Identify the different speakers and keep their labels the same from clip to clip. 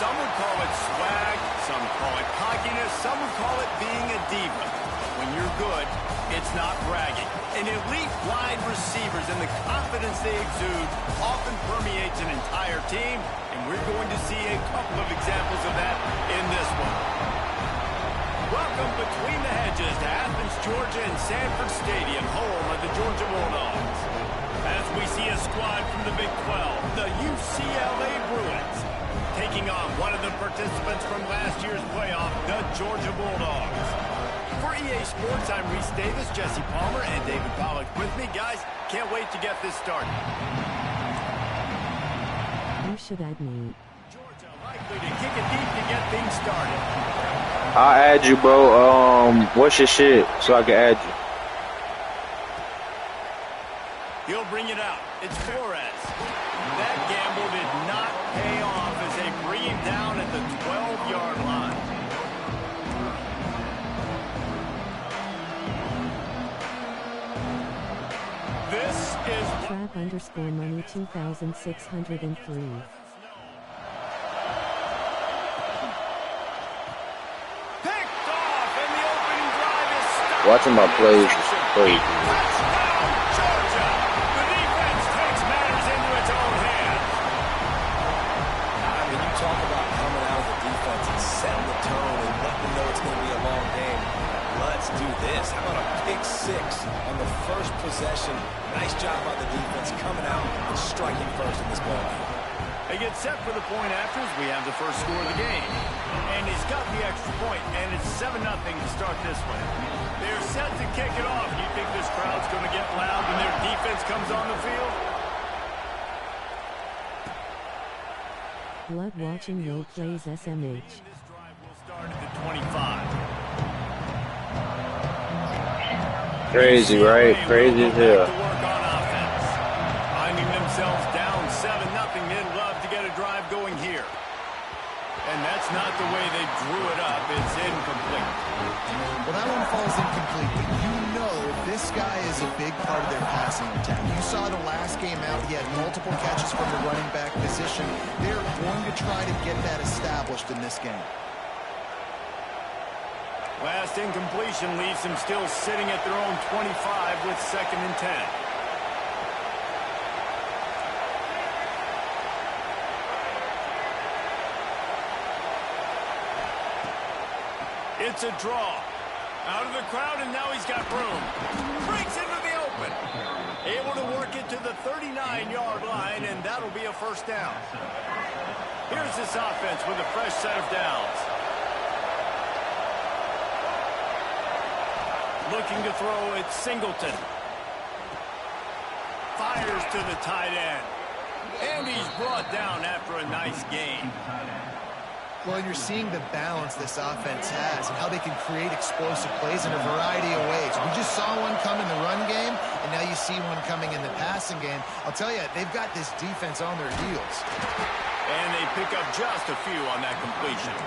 Speaker 1: Some would call it swag, some call it cockiness, some would call it being a diva. When you're good, it's not bragging. And elite wide receivers and the confidence they exude often permeates an entire team, and we're going to see a couple of examples of that in this one. Welcome between the hedges to Athens, Georgia and Sanford Stadium, home of the Georgia Bulldogs. As we see a squad from the Big 12, the UCLA Bruins, taking on one of the participants from last year's playoff, the Georgia Bulldogs. For EA Sports, I'm Reese Davis, Jesse Palmer, and David Pollack with me. Guys, can't wait to get this started.
Speaker 2: Who should add me?
Speaker 1: Georgia likely to kick it deep to get things started.
Speaker 3: I'll add you, bro. What's your shit so I can add you?
Speaker 1: He'll bring it out. It's Flores. That gamble did not pay off as they bring him down at the 12-yard line. This is
Speaker 2: Trav_money 2603.
Speaker 3: Watching my plays is crazy.
Speaker 1: Touchdown, Georgia! The defense takes matters into its own hands.
Speaker 4: I mean, you talk about coming out of the defense and setting the tone and letting them know it's going to be a long game. Let's do this. How about a pick six on the first possession? Nice job by the defense coming out and striking first in this ball game.
Speaker 1: They get set for the point after as we have the first score of the game. And he's got the extra point, and it's 7-0 to start this one. They're set to kick it off. Do you think this crowd's going to get loud when their defense comes on the field?
Speaker 2: Blood watching Will plays SMH.
Speaker 1: This drive will start at the 25.
Speaker 3: Crazy, right? Crazy as hell.
Speaker 1: To work on offense. Finding themselves down 7-0, they'd love to get a drive going here. And that's not the way they drew it up. It's incomplete.
Speaker 5: Well, that one falls incomplete, but you know this guy is a big part of their passing attack. You saw the last game out. He had multiple catches from the running back position. They're going to try to get that established in this game.
Speaker 1: Last incompletion leaves them still sitting at their own 25 with 2nd and 10. It's a draw. Out of the crowd, and now he's got room. Breaks into the open. Able to work it to the 39-yard line, and that'll be a first down. Here's this offense with a fresh set of downs. Looking to throw, it's Singleton. Fires to the tight end. And he's brought down after a nice gain.
Speaker 5: Well, you're seeing the balance this offense has and how they can create explosive plays in a variety of ways. We just saw one come in the run game, and now you see one coming in the passing game. I'll tell you, they've got this defense on their heels.
Speaker 1: And they pick up just a few on that completion.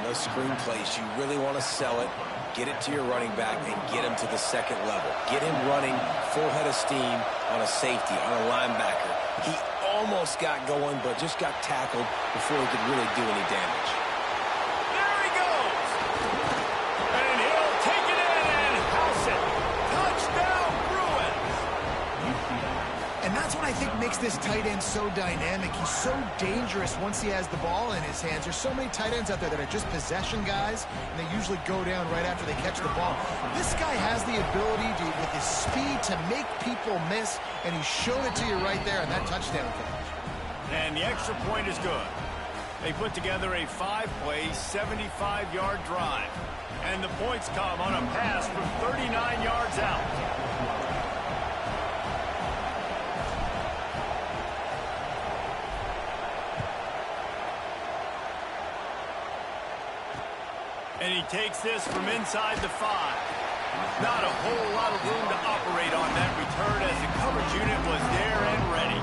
Speaker 4: Those screen plays, you really want to sell it, get it to your running back, and get him to the second level. Get him running full head of steam on a safety, on a linebacker. He almost got going, but just got tackled before he could really do any damage.
Speaker 1: There he goes! And he'll take it in and house it. Touchdown, Bruins!
Speaker 5: And that's what I think makes this tight end so dynamic. He's so dangerous once he has the ball in his hands. There's so many tight ends out there that are just possession guys, and they usually go down right after they catch the ball. This guy has the ability to, with his speed, to make people miss, and he showed it to you right there on that touchdown catch.
Speaker 1: And the extra point is good. They put together a 5-play, 75-yard drive. And the points come on a pass from 39 yards out. And he takes this from inside the 5. Not a whole lot of room to operate on that return as the coverage unit was there and ready.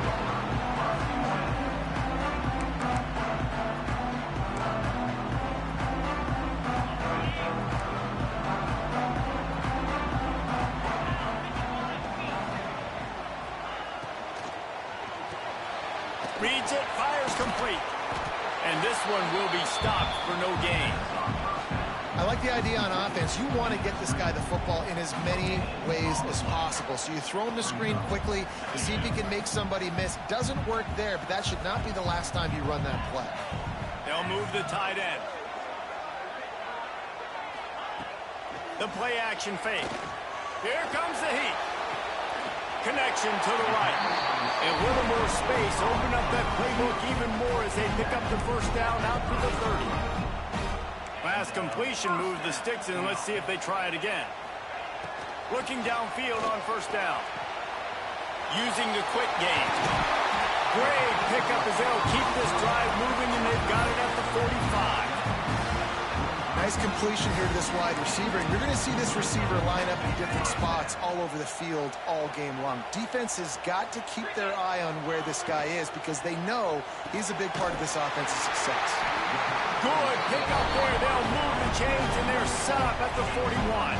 Speaker 1: Reads it, fires complete. And this one will be stopped for no gain.
Speaker 5: I like the idea on offense. You want to get this guy the football in as many ways as possible. So you throw him the screen quickly to see if he can make somebody miss. Doesn't work there, but that should not be the last time you run that play.
Speaker 1: They'll move the tight end. The play action fake. Here comes the heat. Connection to the right. And a little more space. Open up that playbook even more as they pick up the first down out to the 30. Pass completion moves the sticks in. Let's see if they try it again. Looking downfield on first down. Using the quick game. Great pickup as they'll keep this drive moving, and they've got it at the 45.
Speaker 5: Nice completion here to this wide receiver, and you're going to see this receiver line up in different spots all over the field all game long. Defense has got to keep their eye on where this guy is because they know he's a big part of this offense's success.
Speaker 1: Good pick up there. They'll move the chains, and they're set up at the 41.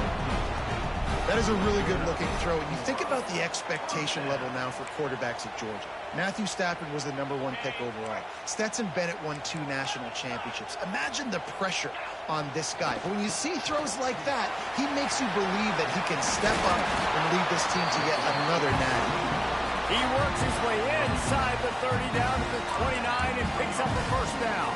Speaker 5: That is a really good-looking throw. You think about the expectation level now for quarterbacks at Georgia. Matthew Stafford was the #1 pick overall. Stetson Bennett won 2 national championships. Imagine the pressure on this guy. But when you see throws like that, he makes you believe that he can step up and lead this team to yet another natty.
Speaker 1: He works his way inside the 30 down to the 29 and picks up the first down.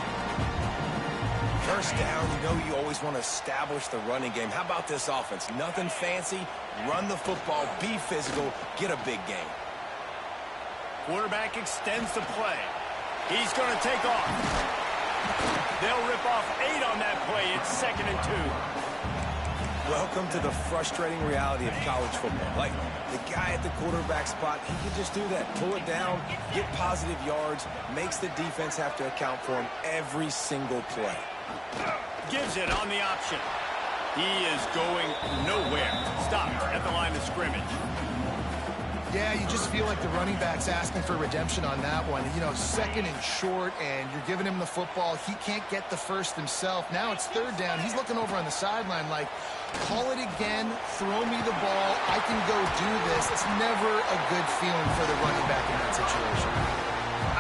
Speaker 4: First down, you know you always want to establish the running game. How about this offense? Nothing fancy. Run the football, be physical, get a big gain.
Speaker 1: Quarterback extends the play. He's going to take off. They'll rip off 8 on that play. It's 2nd and 2.
Speaker 4: Welcome to the frustrating reality of college football. Like, the guy at the quarterback spot, he can just do that. Pull it down, get positive yards, makes the defense have to account for him every single play.
Speaker 1: Gives it on the option. He is going nowhere. Stop at the line of scrimmage.
Speaker 5: Yeah, you just feel like the running back's asking for redemption on that one. You know, 2nd and short, and you're giving him the football. He can't get the first himself. Now it's 3rd down. He's looking over on the sideline like, call it again, throw me the ball, I can go do this. It's never a good feeling for the running back in that situation.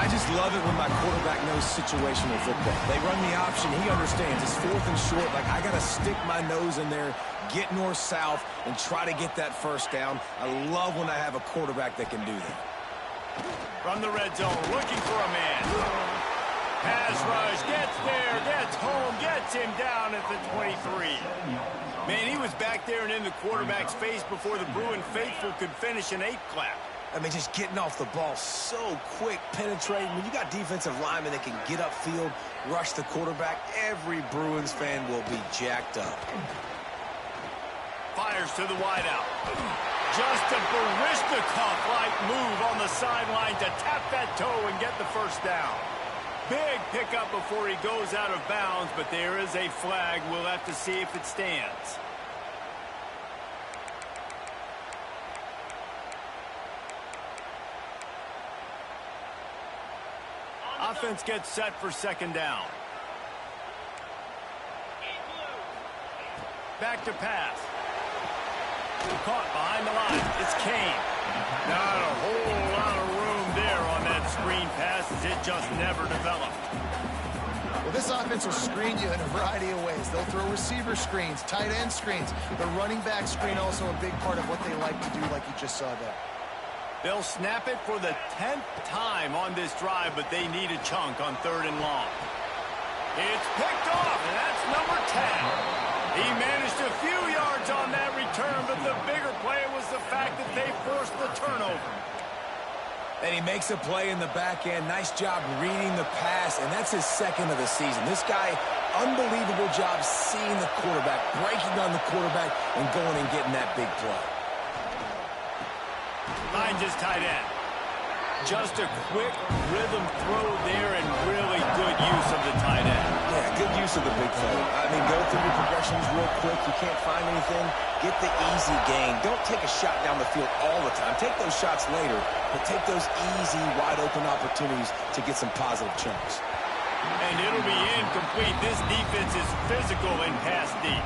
Speaker 4: I just love it when my quarterback knows situational football. They run the option. He understands. It's 4th and short. Like, I got to stick my nose in there, get north-south, and try to get that first down. I love when I have a quarterback that can do that.
Speaker 1: From the red zone, looking for a man. Pass rush, gets there, gets home, gets him down at the 23. Man, he was back there and in the quarterback's face before the Bruin faithful could finish an 8 clap.
Speaker 4: I mean, just getting off the ball so quick, penetrating. When you got defensive linemen that can get upfield, rush the quarterback, every Bruins fan will be jacked up.
Speaker 1: Fires to the wideout. Just a Barishnikov-like move on the sideline to tap that toe and get the first down. Big pickup before he goes out of bounds, but there is a flag. We'll have to see if it stands. Offense gets set for 2nd down. Back to pass. Caught behind the line. It's Kane. Not a whole lot of room there on that screen pass as it just never developed.
Speaker 5: Well, this offense will screen you in a variety of ways. They'll throw receiver screens, tight end screens. The running back screen also a big part of what they like to do, like you just saw there.
Speaker 1: They'll snap it for the 10th time on this drive, but they need a chunk on 3rd and long. It's picked off, and that's number 10. He managed a few yards on that return, but the bigger play was the fact that they forced the turnover.
Speaker 4: And he makes a play in the back end. Nice job reading the pass, and that's his 2nd of the season. This guy, unbelievable job seeing the quarterback, breaking on the quarterback, and going and getting that big play.
Speaker 1: Finds his tight end. Just a quick rhythm throw there and really good use of the tight end.
Speaker 4: Yeah, good use of the big fella. I mean, go through your progressions real quick. You can't find anything. Get the easy gain. Don't take a shot down the field all the time. Take those shots later, but take those easy, wide-open opportunities to get some positive chunks.
Speaker 1: And it'll be incomplete. This defense is physical and pass deep.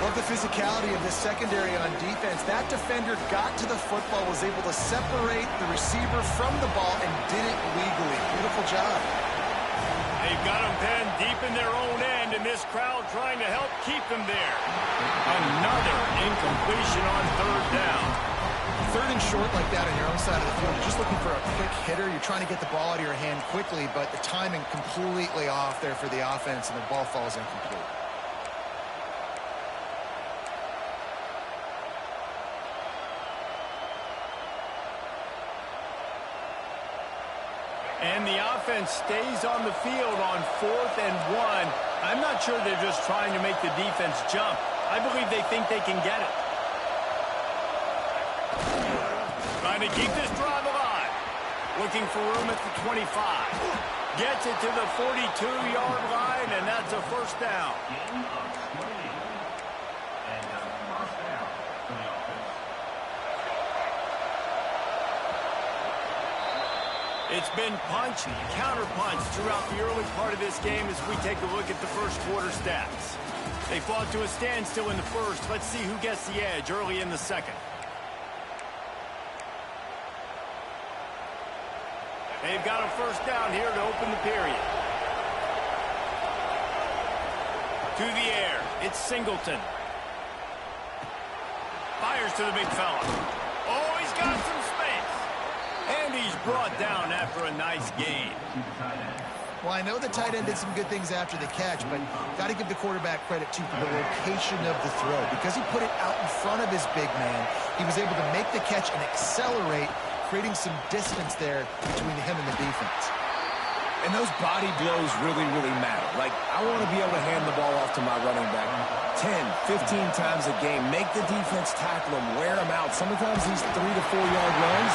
Speaker 5: Love the physicality of this secondary on defense. That defender got to the football, was able to separate the receiver from the ball, and did it legally. Beautiful job.
Speaker 1: They've got them pinned deep in their own end, and this crowd trying to help keep them there. Another incompletion on third down.
Speaker 5: Third and short like that on your own side of the field. You're just looking for a quick hitter. You're trying to get the ball out of your hand quickly, but the timing completely off there for the offense, and the ball falls incomplete.
Speaker 1: And the offense stays on the field on 4th and 1. I'm not sure they're just trying to make the defense jump. I believe they think they can get it. Trying to keep this drive alive. Looking for room at the 25. Gets it to the 42-yard line, and that's a first down. It's been punch, counter-punch throughout the early part of this game as we take a look at the first quarter stats. They fought to a standstill in the first. Let's see who gets the edge early in the second. They've got a first down here to open the period. To the air, it's Singleton. Fires to the big fella. Oh, he's got some space. And he's brought down after a nice gain.
Speaker 5: Well, I know the tight end did some good things after the catch, but got to give the quarterback credit, too, for the location of the throw. Because he put it out in front of his big man, he was able to make the catch and accelerate, creating some distance there between him and the defense.
Speaker 4: And those body blows really, really matter. Like, I want to be able to hand the ball off to my running back 10, 15 times a game. Make the defense tackle him, wear him out. Sometimes these 3 to 4 yard runs,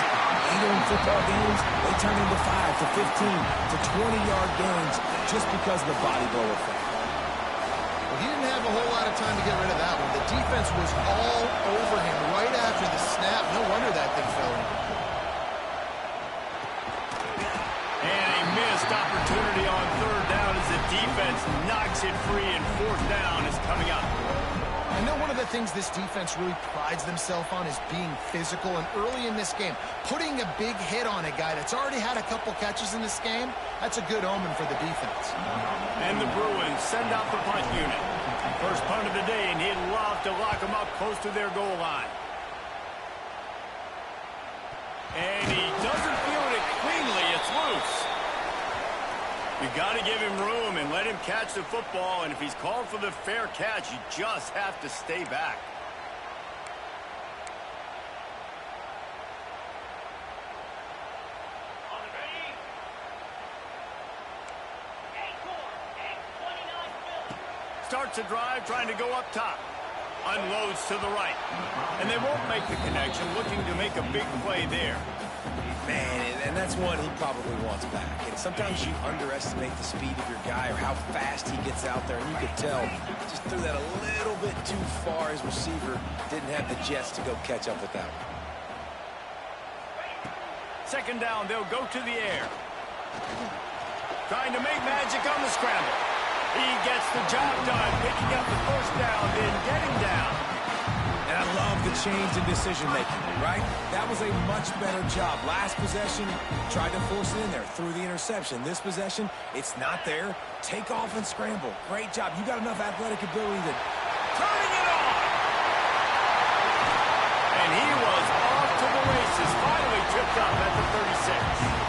Speaker 4: even in football games, they turn into 5 to 15 to 20-yard gains just because of the body blow effect.
Speaker 5: Well, he didn't have a whole lot of time to get rid of that one. The defense was all over him right after the snap. No wonder that thing fell in.
Speaker 1: Missed opportunity on third down as the defense knocks it free, and fourth down is coming up.
Speaker 5: I know one of the things this defense really prides themselves on is being physical, and early in this game, putting a big hit on a guy that's already had a couple catches in this game, that's a good omen for the defense.
Speaker 1: And the Bruins send out the punt unit. First punt of the day, and he'd love to lock them up close to their goal line. And he doesn't field it cleanly. It's loose. You got to give him room and let him catch the football, and if he's called for the fair catch, you just have to stay back. Starts a drive trying to go up top. Unloads to the right. And they won't make the connection, looking to make a big play there.
Speaker 4: Man, and that's one he probably wants back. And sometimes you underestimate the speed of your guy or how fast he gets out there, and you could tell just threw that a little bit too far. His receiver didn't have the jets to go catch up with that one.
Speaker 1: Second down, they'll go to the air. Trying to make magic on the scramble. He gets the job done, picking up the first down, then getting down.
Speaker 4: And I love the change in decision-making, right? That was a much better job. Last possession, tried to force it in there, threw the interception. This possession, it's not there. Take off and scramble. Great job. You got enough athletic ability to...
Speaker 1: Turning it on! And he was off to the races, finally tripped up at the 36.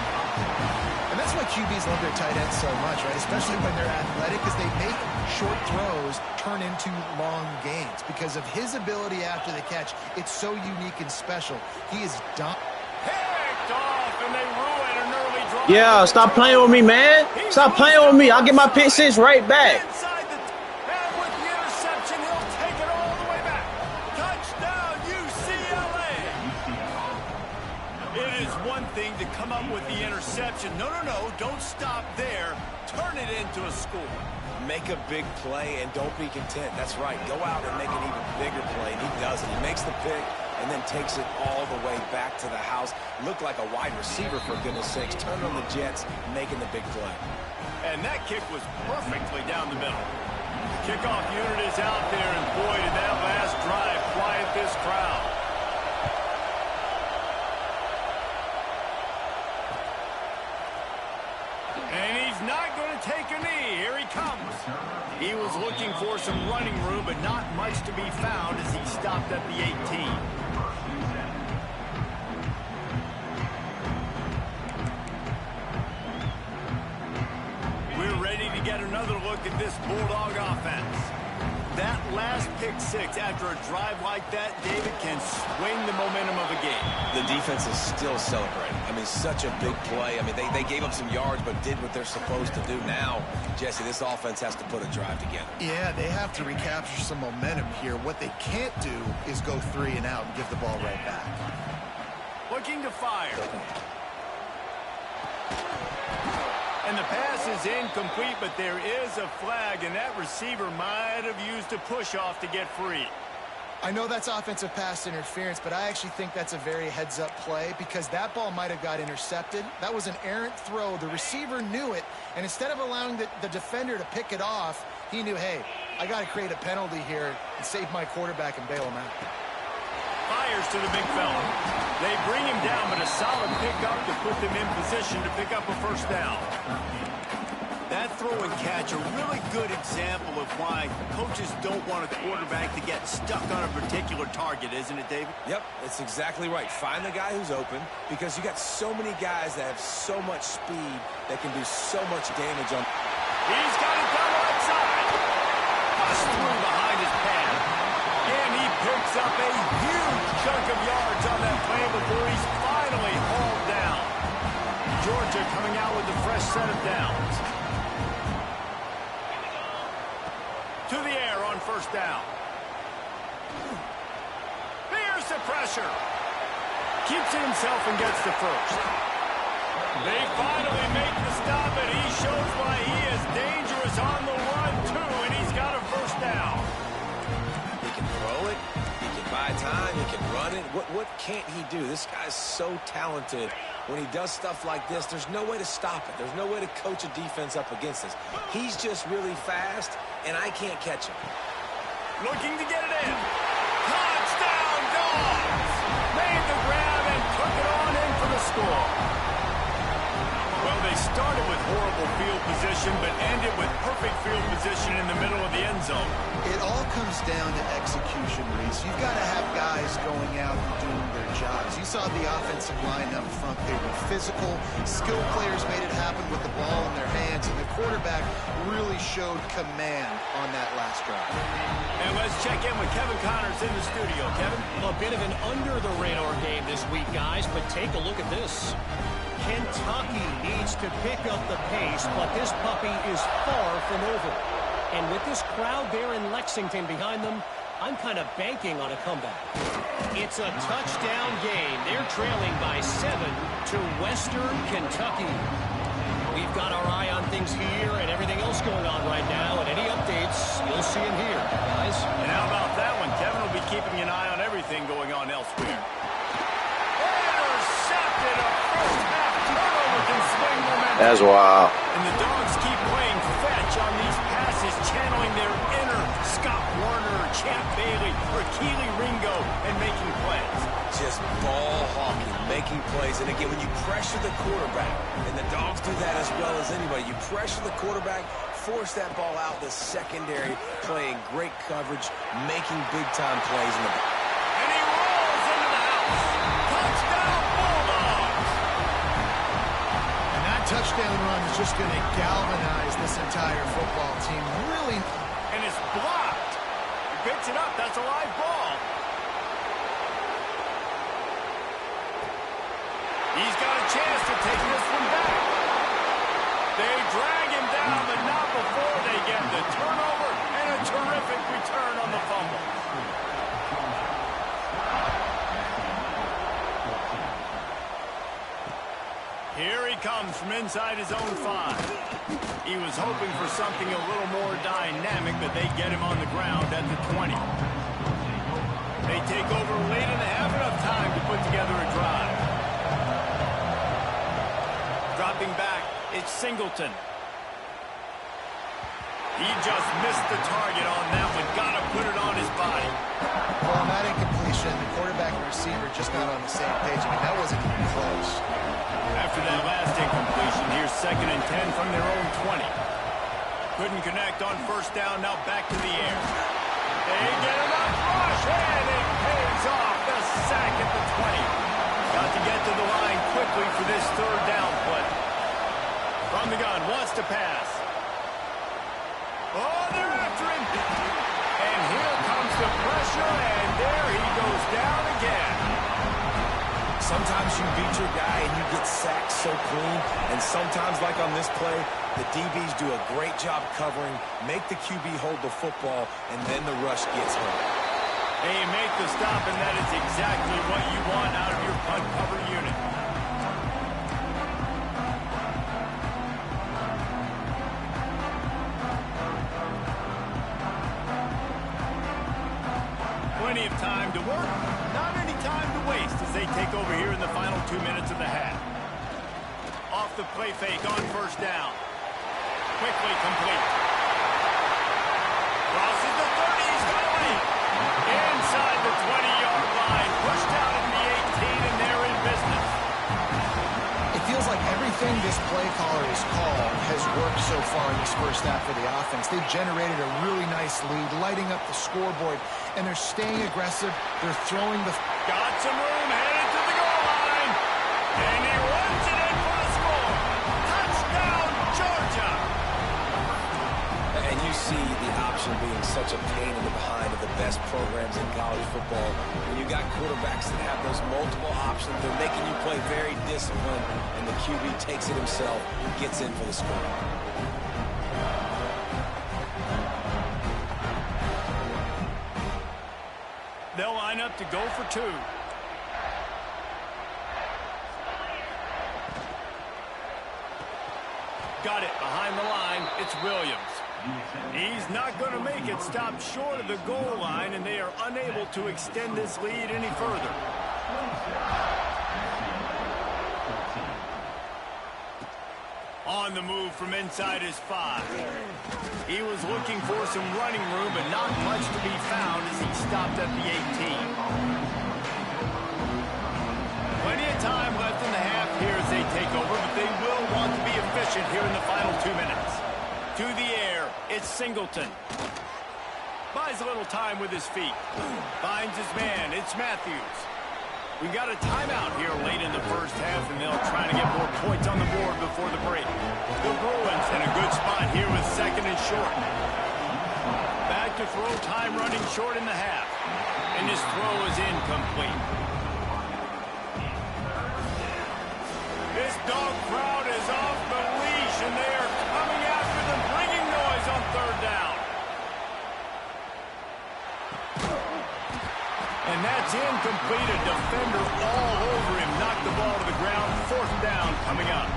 Speaker 5: And that's why QBs love their tight ends so much, right? Especially when they're athletic, because they make short throws turn into long gains. Because of his ability after the catch, it's so unique and special. He is done.
Speaker 1: Picked off, and they ruin an early drive.
Speaker 3: Yeah, stop playing with me, man. Stop playing with me. I'll get my pick six right back.
Speaker 1: Inside the and with the interception, he'll take it all the way back. Touchdown, UCLA. It is one thing to come up with the interception. No, don't stop there. Turn it into a score.
Speaker 4: Make a big play and don't be content. That's right. Go out and make an even bigger play. And he does it. He makes the pick and then takes it all the way back to the house. Looked like a wide receiver, for goodness sakes. Turned on the Jets, making the big play.
Speaker 1: And that kick was perfectly down the middle. The kickoff unit is out there, and boy, did that last drive quiet this crowd. And he's not going to take a knee. He was looking for some running room, but not much to be found as he stopped at the 18. We're ready to get another look at this Bulldog offense. That last pick six after a drive like that, David, can swing the momentum of a game.
Speaker 4: The defense is still celebrating. I mean, such a big play. I mean, they gave up some yards but did what they're supposed to do. Now, Jesse, this offense has to put a drive together.
Speaker 5: Yeah, they have to recapture some momentum here. What they can't do is go 3 and out and give the ball right back.
Speaker 1: Looking to fire. And the pass is incomplete, but there is a flag, and that receiver might have used a push-off to get free.
Speaker 5: I know that's offensive pass interference, but I actually think that's a very heads-up play because that ball might have got intercepted. That was an errant throw. The receiver knew it, and instead of allowing the defender to pick it off, he knew, hey, I got to create a penalty here and save my quarterback and bail him out.
Speaker 1: Fires to the big fella. They bring him down, but a solid pickup to put them in position to pick up a first down. That throw and catch, a really good example of why coaches don't want a quarterback to get stuck on a particular target, isn't it, David?
Speaker 4: Yep, it's exactly right. Find the guy who's open because you got so many guys that have so much speed that can do so much damage on.
Speaker 1: He's got it down the right side. Bust through behind his pad. And he picks up a huge chunk of yards on that play before he's finally hauled down. Georgia coming out with a fresh set of downs. To the air on first down. Here's the pressure. Keeps it himself and gets the first. They finally make the stop, and he shows why he is dangerous on the run, too, and he's got a first down.
Speaker 4: He can throw it. He can buy time. He can run it. What can't he do? This guy's so talented. When he does stuff like this, there's no way to stop it. There's no way to coach a defense up against this. He's just really fast, and I can't catch him.
Speaker 1: Looking to get it in. Touchdown, Dogs! Made the grab and took it on in for the score. Well, they started with horrible field position, but ended with perfect field position in the middle of the end zone.
Speaker 5: It all comes down to execution, Reese. You've got to have guys going out and doing their jobs. You saw the offensive line up front. They were physical. Skilled players made it happen with the ball in their hands, and the quarterback really showed command on that last drive.
Speaker 1: And let's check in with Kevin Connors in the studio. Kevin?
Speaker 6: A bit of an under-the-radar game this week, guys, but take a look at this. Kentucky needs to pick up the pace, but this puppy is far from over. And with this crowd there in Lexington behind them, I'm kind of banking on a comeback. It's a touchdown game. They're trailing by 7 to Western Kentucky. We've got our eye on things here and everything else going on right now, and any updates, you'll see them here, guys.
Speaker 1: And how about that one? Kevin will be keeping an eye on everything going on elsewhere. Intercepted, a first-half turnover can swing momentum.
Speaker 3: That's wild.
Speaker 1: And the Dogs keep playing fetch on these passes, channeling their inner Scott Warner, Champ Bailey, or Keely Ringo, and making plays.
Speaker 4: Just ball hawking, making plays. And again, when you pressure the quarterback, and the Dogs do that as well as anybody, you pressure the quarterback, force that ball out the secondary, playing great coverage, making big-time plays in the back.
Speaker 1: And he rolls into the house. Touchdown, Bulldogs!
Speaker 5: And that touchdown run is just going to galvanize this entire football team. Really.
Speaker 1: And it's blocked. He picks it up. That's a live ball. He's got a chance to take this one back. They drag him down, but not before they get the turnover and a terrific return on the fumble. Here he comes from inside his own 5. He was hoping for something a little more dynamic, but they get him on the ground at the 20. They take over late in the half, enough time to put together a drive. Dropping back, it's Singleton. He just missed the target on that one. Got to put it on his body.
Speaker 5: Well, on that incompletion, the quarterback and receiver just not on the same page. I mean, that wasn't even close.
Speaker 1: After that last incompletion, here's 2nd and 10 from their own 20. Couldn't connect on first down. Now back to the air. They get him up rush, and it pays off. The sack at the 20. Got to get to the line quickly for this third down play. From the gun, wants to pass. Oh, they're after him. And here comes the pressure, and there he goes down again.
Speaker 4: Sometimes you beat your guy and you get sacked so clean, and sometimes, like on this play, the DBs do a great job covering, make the QB hold the football, and then the rush gets home.
Speaker 1: They make the stop, and that is exactly what you want out of your punt cover unit. Plenty of time to work, not any time to waste as they take over here in the final 2 minutes of the half. Off the play fake on first down. Quickly complete. Crosses the 30, he's got away. Inside the 20-yard line, pushed out in the 18, and they're in business.
Speaker 5: It feels like everything this play caller has called has worked so far in this first half for the offense. They've generated a really nice lead, lighting up the scoreboard, and they're staying aggressive. They're throwing the...
Speaker 1: Got some room, headed to the goal line, and he runs it in for the score. Touchdown, Georgia!
Speaker 4: And you see the option being such a pain in the behind of the best programs in college football. When you got quarterbacks that have those multiple options, they're making you play very disciplined, and the QB takes it himself, gets in for the score.
Speaker 1: They'll line up to go for two. Got it behind the line. It's Williams. He's not going to make it. Stop short of the goal line, and they are unable to extend this lead any further. On the move from inside his 5. He was looking for some running room, but not much to be found as he stopped at the 18. Plenty of time left in the half here as they take over, but they will want to be efficient here in the final 2 minutes. To the air, it's Singleton. Buys a little time with his feet. Finds his man, it's Matthews. We got a timeout here late in the first half, and they'll try to get more points on the board before the break. The Bruins in a good spot here with second and short. Back to throw, time running short in the half. And his throw is incomplete. This dog crowd is off the leash, and they are coming after them, bringing noise on third down. And that's incomplete. A defender all over him. Knocked the ball to the ground. Fourth down coming up.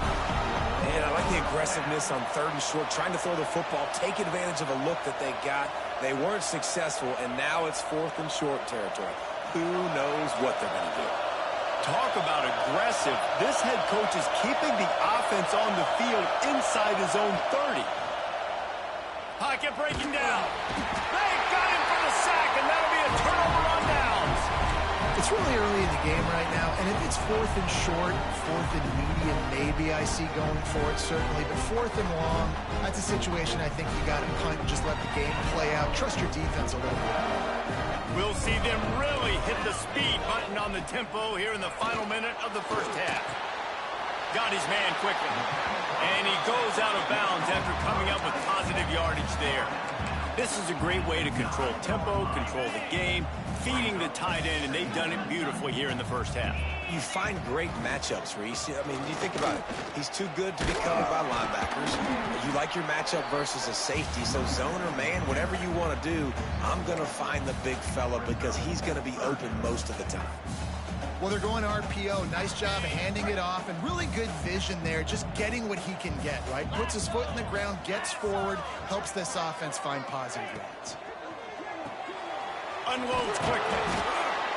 Speaker 4: And I like the aggressiveness on third and short, trying to throw the football, take advantage of a look that they got. They weren't successful, and now it's fourth and short territory. Who knows what they're going to do?
Speaker 1: Talk about aggressive. This head coach is keeping the offense on the field inside his own 30. Pocket breaking down. They got him for the sack, and that'll be a turnover on downs.
Speaker 5: It's really early in the game right now, and if it's fourth and short, fourth and medium, maybe I see going for it, certainly. But fourth and long, that's a situation I think you got to punt and just let the game play out. Trust your defense a little bit.
Speaker 1: We'll see them really hit the speed button on the tempo here in the final minute of the first half. Got his man quickly. And he goes out of bounds after coming up with positive yardage there. This is a great way to control tempo, control the game, feeding the tight end, and they've done it beautifully here in the first half.
Speaker 4: You find great matchups, Reese. I mean, you think about it. He's too good to be covered by linebackers. You like your matchup versus a safety, so zone or man, whatever you want to do, I'm going to find the big fella because he's going to be open most of the time.
Speaker 5: Well, they're going RPO. Nice job handing it off, and really good vision there, just getting what he can get, right? Puts his foot in the ground, gets forward, helps this offense find positive yards.
Speaker 1: Unloads quickly.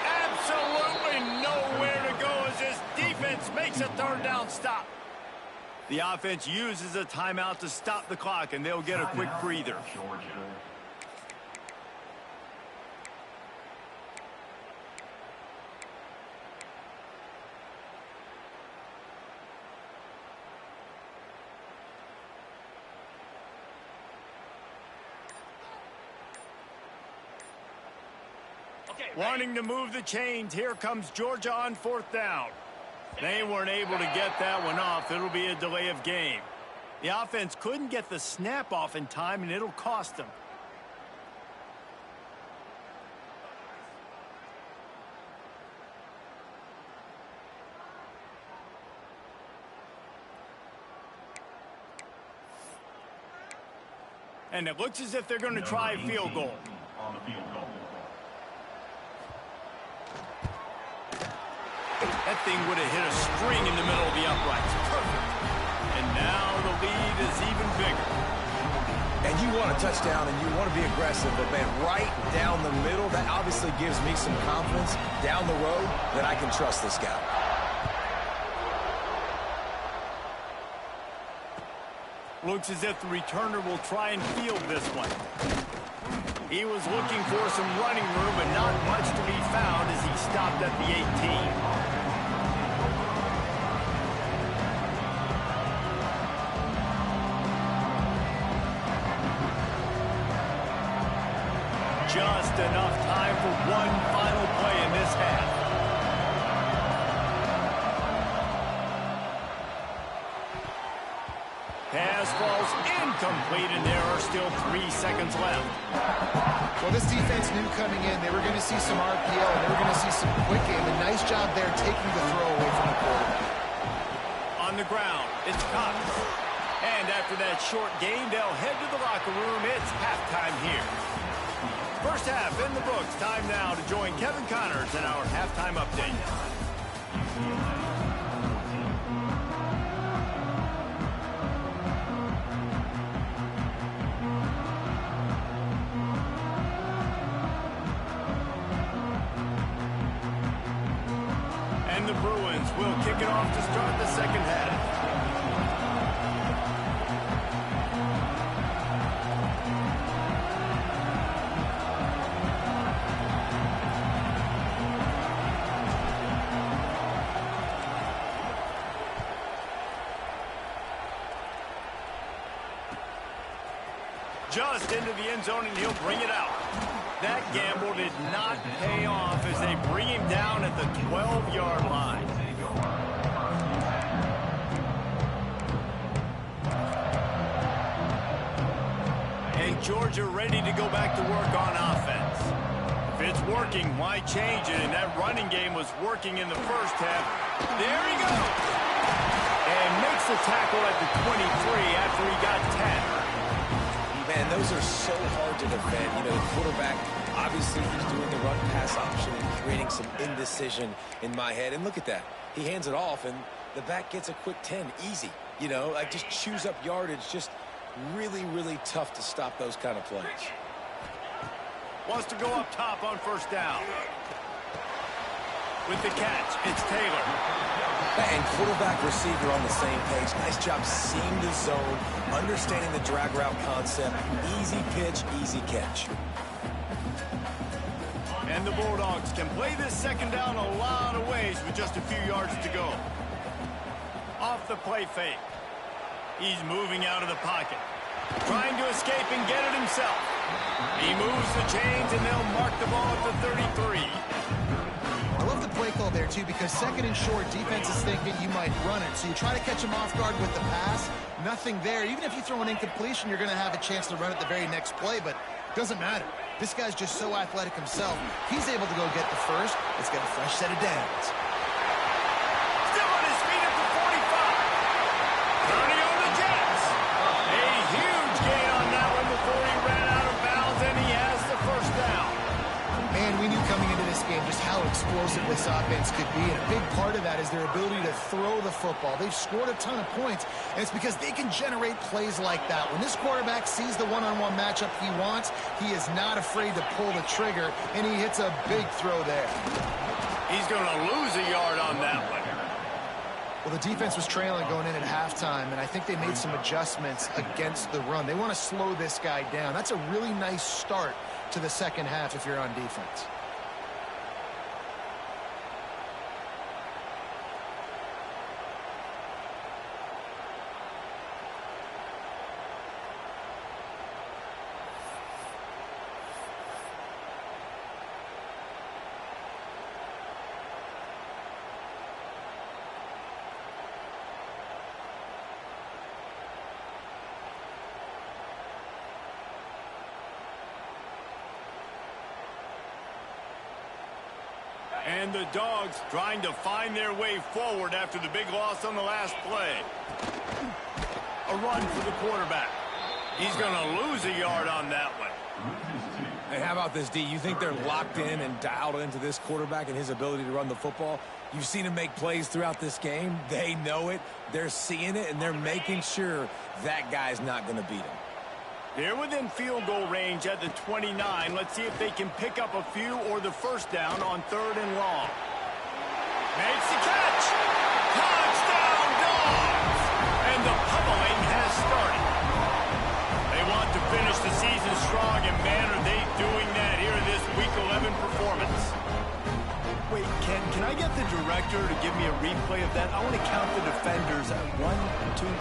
Speaker 1: Absolutely nowhere to go as his defense makes a third down stop. The offense uses a timeout to stop the clock, and they'll get a quick breather. Wanting to move the chains, here comes Georgia on 4th down. They weren't able to get that one off. It'll be a delay of game. The offense couldn't get the snap off in time, and it'll cost them. And it looks as if they're going to try a field goal. That thing would have hit a string in the middle of the uprights. Perfect. And now the lead is even bigger.
Speaker 4: And you want a touchdown and you want to be aggressive, but man, right down the middle, that obviously gives me some confidence down the road that I can trust this guy.
Speaker 1: Looks as if the returner will try and field this one. He was looking for some running room, but not much to be found as he stopped at the 18. Just enough time for one final play in this half. Pass falls incomplete, and there are still 3 seconds left.
Speaker 5: Well, this defense knew coming in they were going to see some RPO, and they were going to see some quick game. A nice job there taking the throw away from the quarterback.
Speaker 1: On the ground, it's Cox. And after that short game, they'll head to the locker room. It's halftime here. First half in the books. Time now to join Kevin Connors in our halftime update. And the Bruins will kick it off to start the second half. Just into the end zone, and he'll bring it out. That gamble did not pay off as they bring him down at the 12-yard line. And Georgia ready to go back to work on offense. If it's working, why change it? And that running game was working in the first half. There he goes! And makes the tackle at the 23 after he got 10.
Speaker 4: Man, those are so hard to defend. You know, the quarterback, obviously he's doing the run-pass option and creating some indecision in my head. And look at that. He hands it off, and the back gets a quick 10. Easy. You know, like just chews up yardage. Just really, really tough to stop those kind of plays.
Speaker 1: Wants to go up top on first down. With the catch, it's Taylor.
Speaker 4: And quarterback receiver on the same page. Nice job seeing the zone, understanding the drag route concept. Easy pitch, easy catch.
Speaker 1: And the Bulldogs can play this second down a lot of ways with just a few yards to go. Off the play fake. He's moving out of the pocket. Trying to escape and get it himself. He moves the chains, and they'll mark the ball at the 33.
Speaker 5: I love the play call there, too, because second and short, defense is thinking you might run it. So you try to catch him off guard with the pass. Nothing there. Even if you throw an incompletion, you're going to have a chance to run it the very next play, but it doesn't matter. This guy's just so athletic himself. He's able to go get the first. Let's get a fresh set of downs.
Speaker 1: Still on his feet at the 45. Turning on the Jets. A huge gain on that one before he ran out of bounds, and he has the first down.
Speaker 5: Man, we knew coming into this game just how explosive this offense could be, and a big part of that is their ability to throw the football. They've scored a ton of points, and it's because they can generate plays like that. When this quarterback sees the one-on-one matchup he wants, he is not afraid to pull the trigger, and he hits a big throw there.
Speaker 1: He's going to lose a yard on that one.
Speaker 5: Well, the defense was trailing going in at halftime, and I think they made some adjustments against the run. They want to slow this guy down. That's a really nice start to the second half if you're on defense.
Speaker 1: And the Dogs trying to find their way forward after the big loss on the last play. A run for the quarterback. He's going to lose a yard on that one.
Speaker 4: Hey, how about this, D? You think they're locked in and dialed into this quarterback and his ability to run the football? You've seen him make plays throughout this game. They know it. They're seeing it, and they're making sure that guy's not going to beat him.
Speaker 1: They're within field goal range at the 29. Let's see if they can pick up a few or the first down on 3rd and long. Makes the catch. Touchdown, Dogs! And the pummeling has started. They want to finish the season strong, and man, are they doing that here in this Week 11 performance. Wait, can I get the director to give me a replay of that? I want to count the defenders at 1, 2, 3.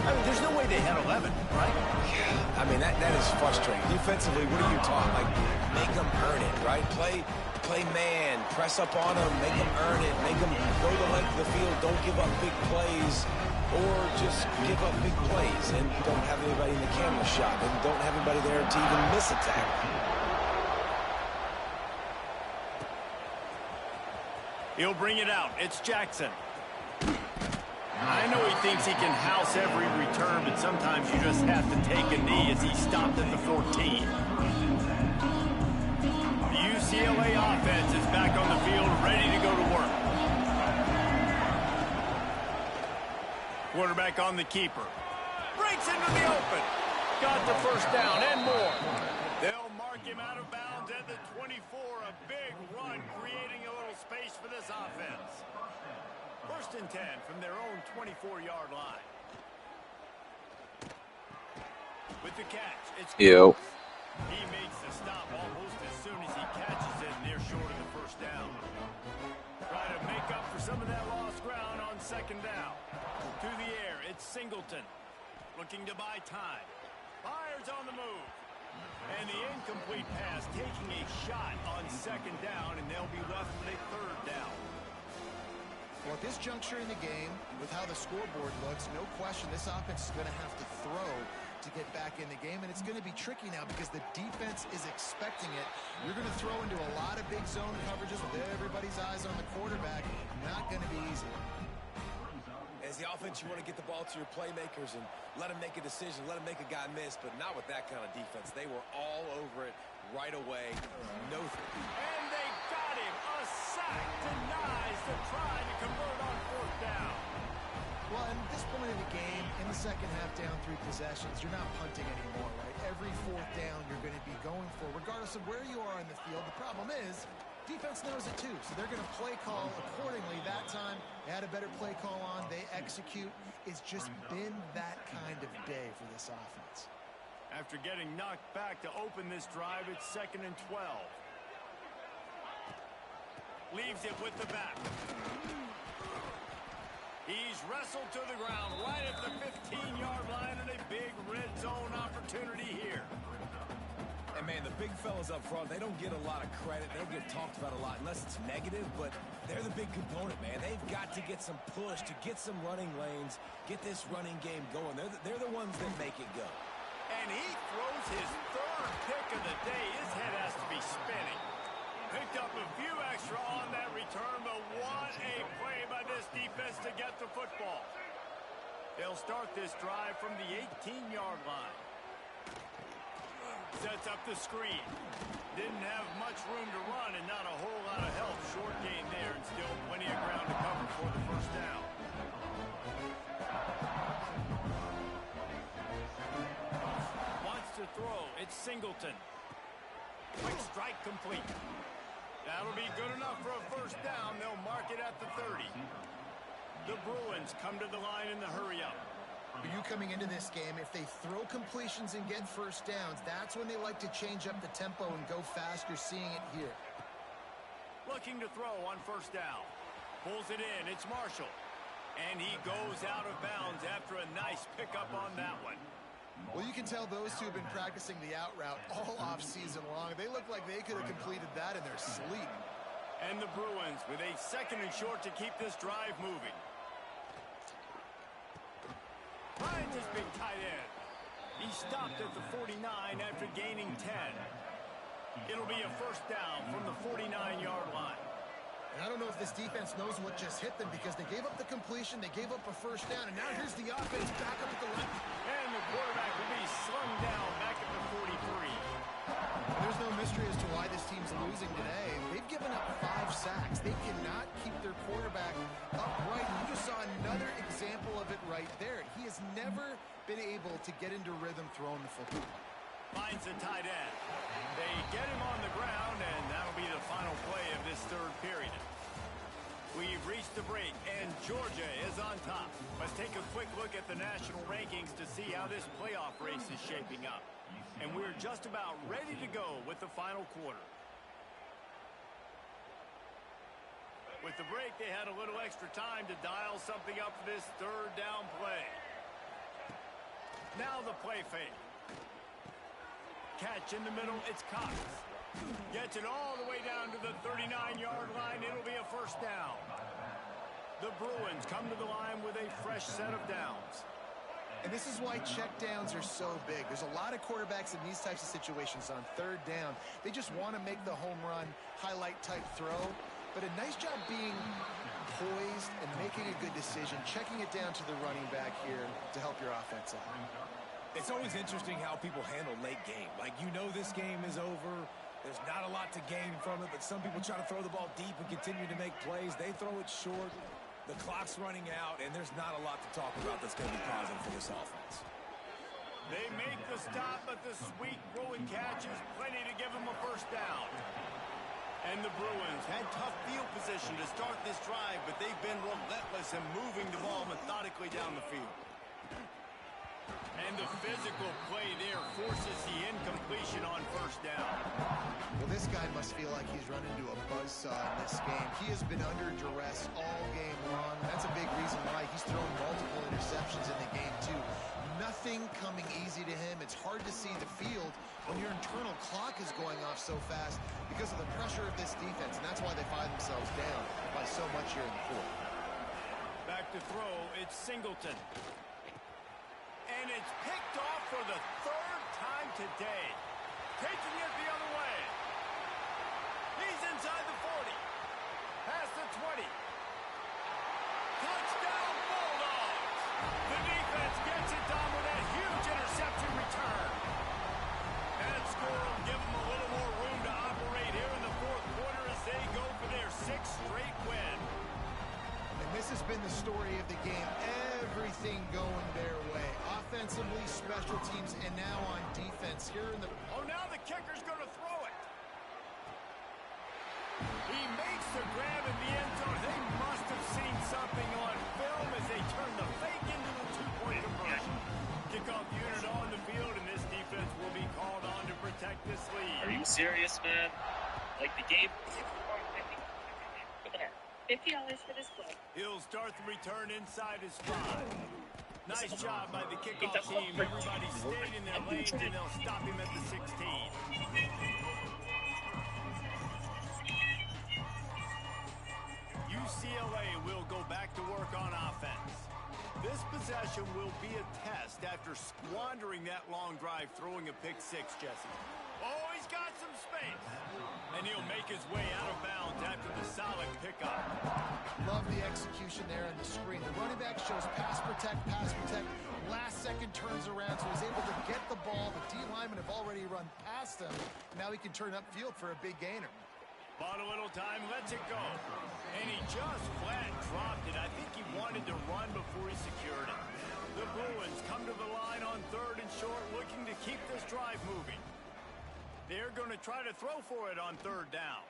Speaker 1: I mean, there's no way they had 11, right?
Speaker 4: Yeah, I mean, that is frustrating. Defensively, what are you talking? Like, make them earn it, right? Play man, press up on them, make them earn it, make them go the length of the field, don't give up big plays, or just give up big plays and don't have anybody in the camera shot and don't have anybody there to even miss a tackle.
Speaker 1: He'll bring it out. It's Jackson. I know he thinks he can house every return, but sometimes you just have to take a knee as he stopped at the 14. The UCLA offense is back on the field, ready to go to work. Quarterback on the keeper. Breaks into the open. Got the first down and more. They'll mark him out of bounds at the 24. A big run, creating a little space for this offense. 1st and 10 from their own 24-yard line. With the catch, it's
Speaker 3: Yo.
Speaker 1: he makes the stop almost as soon as he catches it, and they're short of the first down. Trying to make up for some of that lost ground on 2nd down. To the air, it's Singleton. Looking to buy time. Fires on the move. And the incomplete pass taking a shot on 2nd down, and they'll be left with a 3rd down.
Speaker 5: Well, at this juncture in the game, with how the scoreboard looks, no question this offense is going to have to throw to get back in the game, and it's going to be tricky now because the defense is expecting it. You're going to throw into a lot of big zone coverages with everybody's eyes on the quarterback. Not going to be easy.
Speaker 4: As the offense, you want to get the ball to your playmakers and let them make a decision, let them make a guy miss, but not with that kind of defense. They were all over it right away. No.
Speaker 1: And they got him. A sack denies the try to convert on 4th down.
Speaker 5: Well, at this point in the game, in the second half, down 3 possessions, you're not punting anymore, right? Every 4th down you're going to be going for, regardless of where you are in the field. The problem is, defense knows it too, so they're going to play call accordingly. That time, they had a better play call on. They execute. It's just been that kind of day for this offense.
Speaker 1: After getting knocked back to open this drive, it's 2nd and 12. Leaves it with the back. He's wrestled to the ground right at the 15-yard line, and a big red zone opportunity here.
Speaker 4: And, man, the big fellas up front, they don't get a lot of credit. They don't get talked about a lot unless it's negative, but they're the big component, man. They've got to get some push, to get some running lanes, get this running game going. They're the ones that make it go.
Speaker 1: And he throws his 3rd pick of the day. His head has to be spinning. Picked up a few extra on that return, but what a play by this defense to get the football. They'll start this drive from the 18-yard line. Sets up the screen. Didn't have much room to run and not a whole lot of help. Short gain there and still plenty of ground to cover for the first down. Wants to throw. It's Singleton. Quick strike complete. That'll be good enough for a first down. They'll mark it at the 30. The Bruins come to the line in the hurry-up.
Speaker 5: You coming into this game, if they throw completions and get first downs, that's when they like to change up the tempo and go fast. You're seeing it here.
Speaker 1: Looking to throw on first down. Pulls it in. It's Marshall. And he goes out of bounds after a nice pickup on that one.
Speaker 5: Well, you can tell those two have been practicing the out route all off-season long. They look like they could have completed that in their sleep.
Speaker 1: And the Bruins with a 2nd and short to keep this drive moving. Finds his big tight end. He stopped at the 49 after gaining 10. It'll be a first down from the 49-yard line.
Speaker 5: And I don't know if this defense knows what just hit them because they gave up the completion, they gave up a first down, and now here's the offense back up at the line.
Speaker 1: And the quarterback will be slung down back at the 43.
Speaker 5: There's no mystery as to why this team's losing today. They've given up 5 sacks. They cannot keep their quarterback upright. You just saw another example of it right there. He has never been able to get into rhythm throwing the football.
Speaker 1: Finds the tight end. They get him on the ground, and that'll be the final play of this third period. We've reached the break, and Georgia is on top. Let's take a quick look at the national rankings to see how this playoff race is shaping up. And we're just about ready to go with the final quarter. With the break, they had a little extra time to dial something up for this third down play. Now the play fake. Catch in the middle, it's Cox. Gets it all the way down to the 39-yard line. It'll be a first down. The Bruins come to the line with a fresh set of downs.
Speaker 5: And this is why check downs are so big. There's a lot of quarterbacks in these types of situations on third down. They just want to make the home run, highlight type throw. But a nice job being poised and making a good decision, checking it down to the running back here to help your offense out.
Speaker 4: It's always interesting how people handle late game. Like, you know this game is over. There's not a lot to gain from it, but some people try to throw the ball deep and continue to make plays. They throw it short. The clock's running out, and there's not a lot to talk about that's going to be positive for this offense.
Speaker 1: They make the stop, but the sweet throwing catch is plenty to give them a first down. And the Bruins had tough field position to start this drive, but they've been relentless in moving the ball methodically down the field. And the physical play there forces the incompletion on first down.
Speaker 5: Well, this guy must feel like he's run into a buzzsaw in this game. He has been under duress all game long. That's a big reason why he's thrown multiple interceptions in the game, too. Nothing coming easy to him. It's hard to see the field when your internal clock is going off so fast because of the pressure of this defense, and that's why they find themselves down by so much here in the fourth.
Speaker 1: Back to throw, it's Singleton. And it's picked off for the third time today. Taking it the other way. He's inside the 40. Past the 20. Touchdown Bulldogs. The defense gets it done with that huge interception return. That score will give them a little more room to operate here in the fourth quarter as they go for their 6th straight win.
Speaker 5: And this has been the story of the game. Everything going their way. Offensively, special teams, and now on defense here in the...
Speaker 1: Oh, now the kicker's going to throw it. He makes the grab in the end zone. They must have seen something on film as they turn the fake into the two-point conversion. Kickoff unit on the field, and this defense will be called on to protect this lead.
Speaker 7: Are you serious, man? Like the game...
Speaker 8: $50 for this club.
Speaker 1: He'll start the return inside his 5. Nice job by the kickoff team. Everybody stayed in their lanes, and they'll stop him at the 16. UCLA will go back to work on offense. This possession will be a test after squandering that long drive throwing a pick 6, Jesse. Oh, he's got some space. And he'll make his way out of bounds after the solid pickup.
Speaker 5: Love the execution there on the screen. The running back shows pass protect. Last second turns around, so he's able to get the ball. The D linemen have already run past him. Now he can turn upfield for a big gainer.
Speaker 1: Bought a little time, lets it go. And he just flat dropped it. I think he wanted to run before he secured it. The Bruins come to the line on 3rd and short, looking to keep this drive moving. They're going to try to throw for it on 3rd down.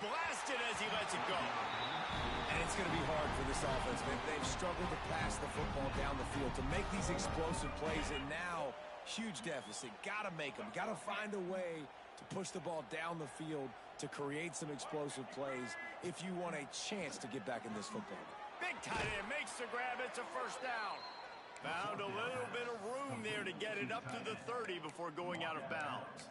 Speaker 1: Blasted as he lets it go.
Speaker 4: And it's going to be hard for this offense, man. They've struggled to pass the football down the field, to make these explosive plays, and now huge deficit. Got to make them. Got to find a way to push the ball down the field to create some explosive plays if you want a chance to get back in this football game.
Speaker 1: Big tight end makes the grab. It's a first down. Found a little bit of room there to get it up to the 30 before going out of bounds.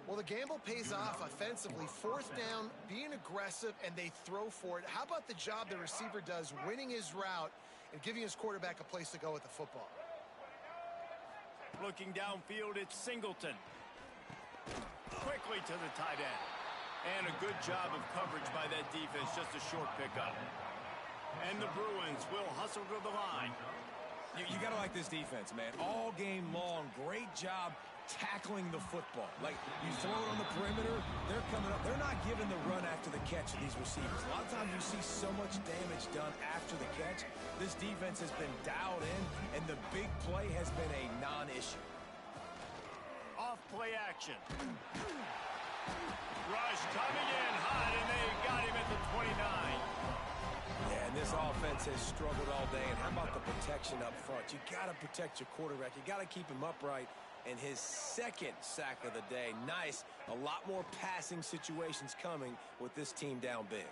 Speaker 5: Well, the gamble pays off offensively. 4th down, being aggressive, and they throw for it. How about the job the receiver does, winning his route and giving his quarterback a place to go with the football?
Speaker 1: Looking downfield, it's Singleton. Quickly to the tight end. And a good job of coverage by that defense, just a short pickup. And the Bruins will hustle to the line.
Speaker 4: You got to like this defense, man. All game long, great job tackling the football. Like, you throw it on the perimeter, they're coming up. They're not giving the run after the catch to these receivers. A lot of times you see so much damage done after the catch. This defense has been dialed in, and the big play has been a non-issue.
Speaker 1: Off play action. Rush coming in hot, and they got him at the 29.
Speaker 4: Yeah, and this offense has struggled all day. And how about the protection up front? You got to protect your quarterback. You got to keep him upright. And his second sack of the day. Nice. A lot more passing situations coming with this team down big.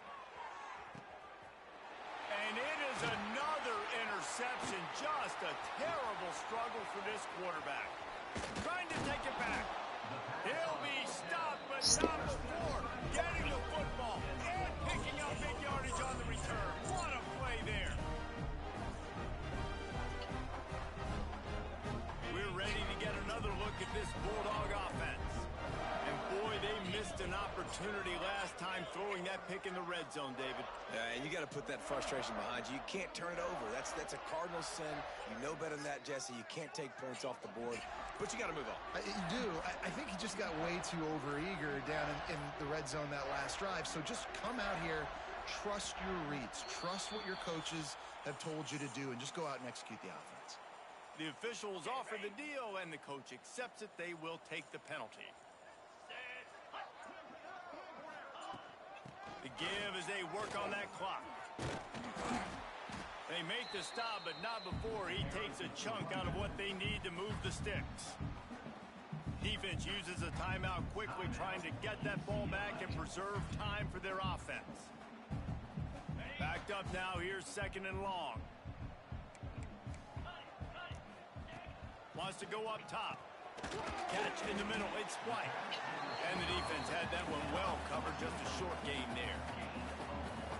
Speaker 1: And it is another interception. Just a terrible struggle for this quarterback. Trying to take it back. He'll be stopped, but not before getting the football and picking up big yardage on the return. What a play there. We're ready to get another look at this Bulldog offense. And boy, they missed an opportunity last time throwing that pick in the red zone, David.
Speaker 4: And you got to put that frustration behind you. You can't turn it over. That's a cardinal sin. You know better than that, Jesse. You can't take points off the board, but you got to move on.
Speaker 5: You do. I think he just got way too overeager down in the red zone that last drive. So just come out here, trust your reads, trust what your coaches have told you to do, and just go out and execute the offense.
Speaker 1: The officials offer the deal, and the coach accepts it. They will take the penalty. The give as they work on that clock. They make the stop, but not before he takes a chunk out of what they need to move the sticks. Defense uses a timeout quickly, trying to get that ball back and preserve time for their offense. Backed up now, here's 2nd and long. Wants to go up top. Catch in the middle, it's White. And the defense had that one well covered, just a short gain there.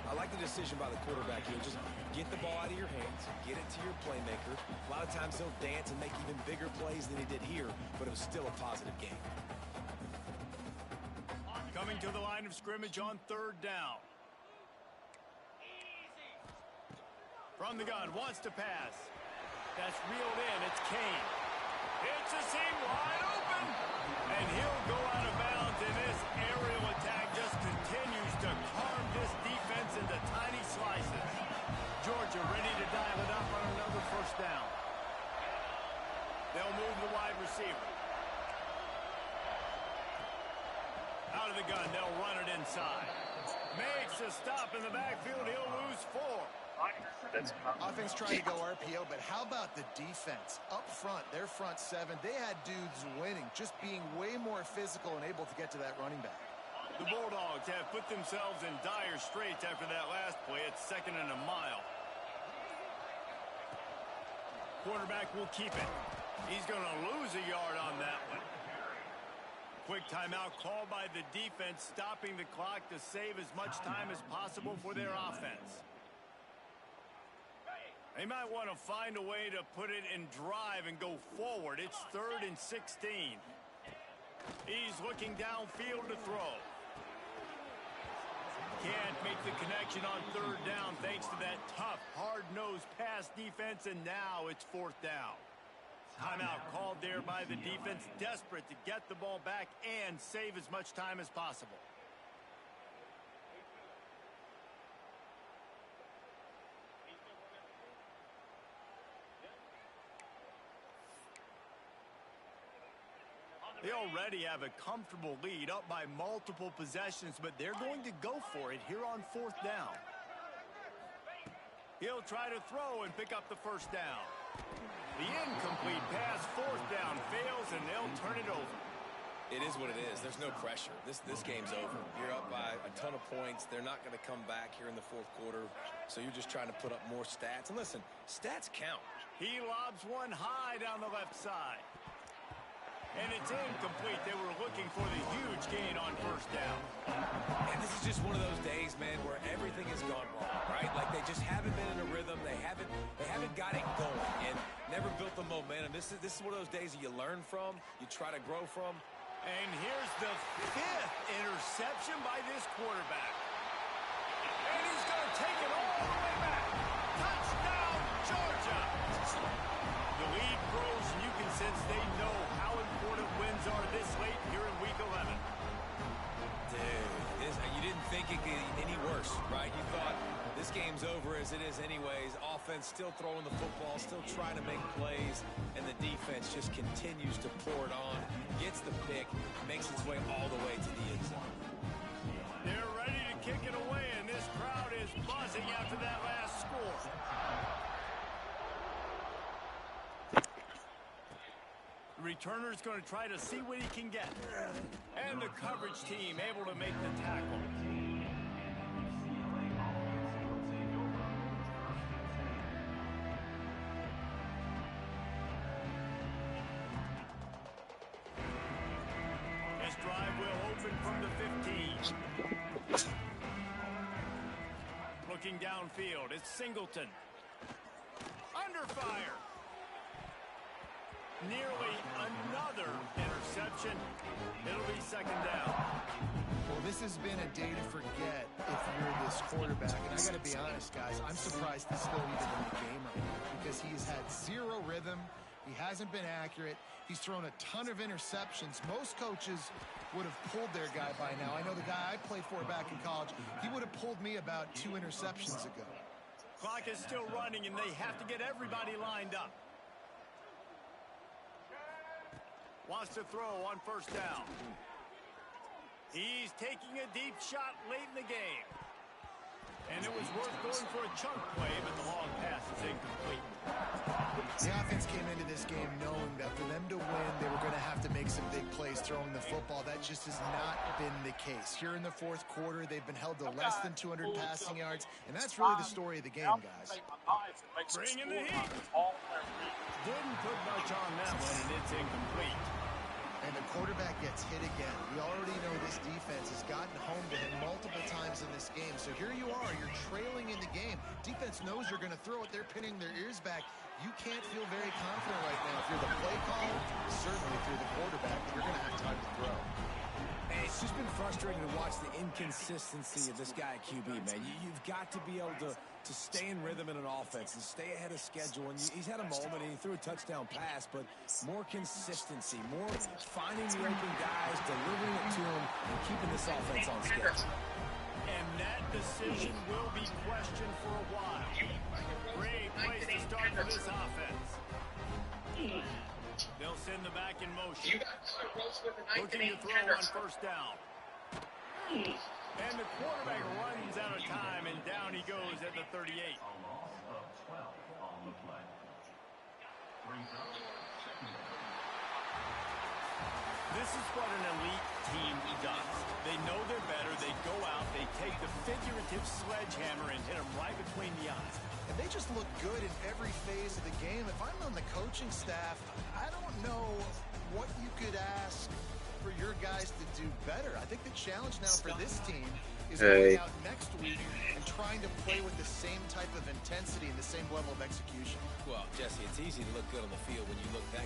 Speaker 4: I like the decision by the quarterback here. Just get the ball out of your hands, get it to your playmaker. A lot of times he'll dance and make even bigger plays than he did here, but it was still a positive game.
Speaker 1: Coming to the line of scrimmage on 3rd down. From the gun, wants to pass. That's reeled in, it's Kane. It's a seam wide open, and he'll go out of bounds, and this aerial attack just continues to carve this defense into tiny slices. Georgia ready to dial it up on another 1st down. They'll move the wide receiver. Out of the gun, they'll run it inside. Makes a stop in the backfield, he'll lose 4.
Speaker 5: Offense trying to go RPO, but how about the defense? Up front, their front 7, they had dudes winning, just being way more physical and able to get to that running back.
Speaker 1: The Bulldogs have put themselves in dire straits after that last play. It's 2nd and a mile. Quarterback will keep it. He's going to lose a yard on that one. Quick timeout called by the defense, stopping the clock to save as much time as possible for their offense. They might want to find a way to put it in drive and go forward. It's 3rd and 16. He's looking downfield to throw. Can't make the connection on 3rd down thanks to that tough, hard-nosed pass defense, and now it's 4th down. Timeout called there by the defense, desperate to get the ball back and save as much time as possible. They already have a comfortable lead, up by multiple possessions, but they're going to go for it here on 4th down. He'll try to throw and pick up the 1st down. The incomplete pass, 4th down, fails, and they'll turn it over.
Speaker 4: It is what it is. There's no pressure. This game's over. You're up by a ton of points. They're not going to come back here in the 4th quarter, so you're just trying to put up more stats. And listen, stats count.
Speaker 1: He lobs one high down the left side. And it's incomplete. They were looking for the huge gain on 1st down.
Speaker 4: And this is just one of those days, man, where everything has gone wrong, right? Like they just haven't been in a rhythm. They haven't got it going and never built the momentum. This is one of those days that you learn from, you try to grow from,
Speaker 1: And here's the 5th interception by this quarterback. And he's going to take it all the way back. Touchdown, Georgia. The lead grows, and you can sense they know how important wins are this late here in Week 11.
Speaker 4: Dude, you didn't think it could get any worse, right? You thought this game's over as it is anyways. Offense still throwing the football, still trying to make plays, and the defense just continues to pour it on, gets the pick, makes its way all the way to the end zone.
Speaker 1: They're ready to kick it away, and this crowd is buzzing after that last score. The returner's going to try to see what he can get. And the coverage team able to make the tackle. This drive will open from the 15. Looking downfield, it's Singleton. Under fire. Nearly another interception. It'll be second down.
Speaker 5: Well, this has been a day to forget if you're this quarterback. And I got to be honest, guys, I'm surprised he's still even in the game right now because he has had zero rhythm. He hasn't been accurate. He's thrown a ton of interceptions. Most coaches would have pulled their guy by now. I know the guy I played for back in college, he would have pulled me about 2 interceptions ago.
Speaker 1: Clock is still running, and they have to get everybody lined up. Wants to throw on first down. He's taking a deep shot late in the game. And it was worth going for a chunk play, but the long pass is incomplete.
Speaker 5: The offense came into this game knowing that for them to win, they were going to have to make some big plays throwing the football. That just has not been the case. Here in the fourth quarter, they've been held to less than 200 passing yards, and that's really the story of the game, guys.
Speaker 1: Bringing the heat. Didn't put much on that one, and it's incomplete.
Speaker 5: And the quarterback gets hit again. We already know this defense has gotten home to him multiple times in this game. So here you are, you're trailing in the game. Defense knows you're going to throw it. They're pinning their ears back. You can't feel very confident right now. If you're the play caller, certainly if you're the quarterback, you're going to have time to throw.
Speaker 4: And it's just been frustrating to watch the inconsistency of this guy at QB, man. You've got to be able to stay in rhythm in an offense and stay ahead of schedule. And he's had a moment and he threw a touchdown pass, but more consistency, more finding the open guys, delivering it to him, and keeping this offense on schedule.
Speaker 1: And that decision will be questioned for a while. Great place to start for this offense. They'll send the back in motion. Looking to throw on first down. And the quarterback runs out of time, and down he goes at the 38. This is what an elite team does. They know they're better. They go out. They take the figurative sledgehammer and hit them right between the eyes.
Speaker 5: And they just look good in every phase of the game. If I'm on the coaching staff, I don't know what you could ask for your guys to do better. I think the challenge now for this team is going out next week and trying to play with the same type of intensity and the same level of execution.
Speaker 4: Well, Jesse, it's easy to look good on the field when you look that good.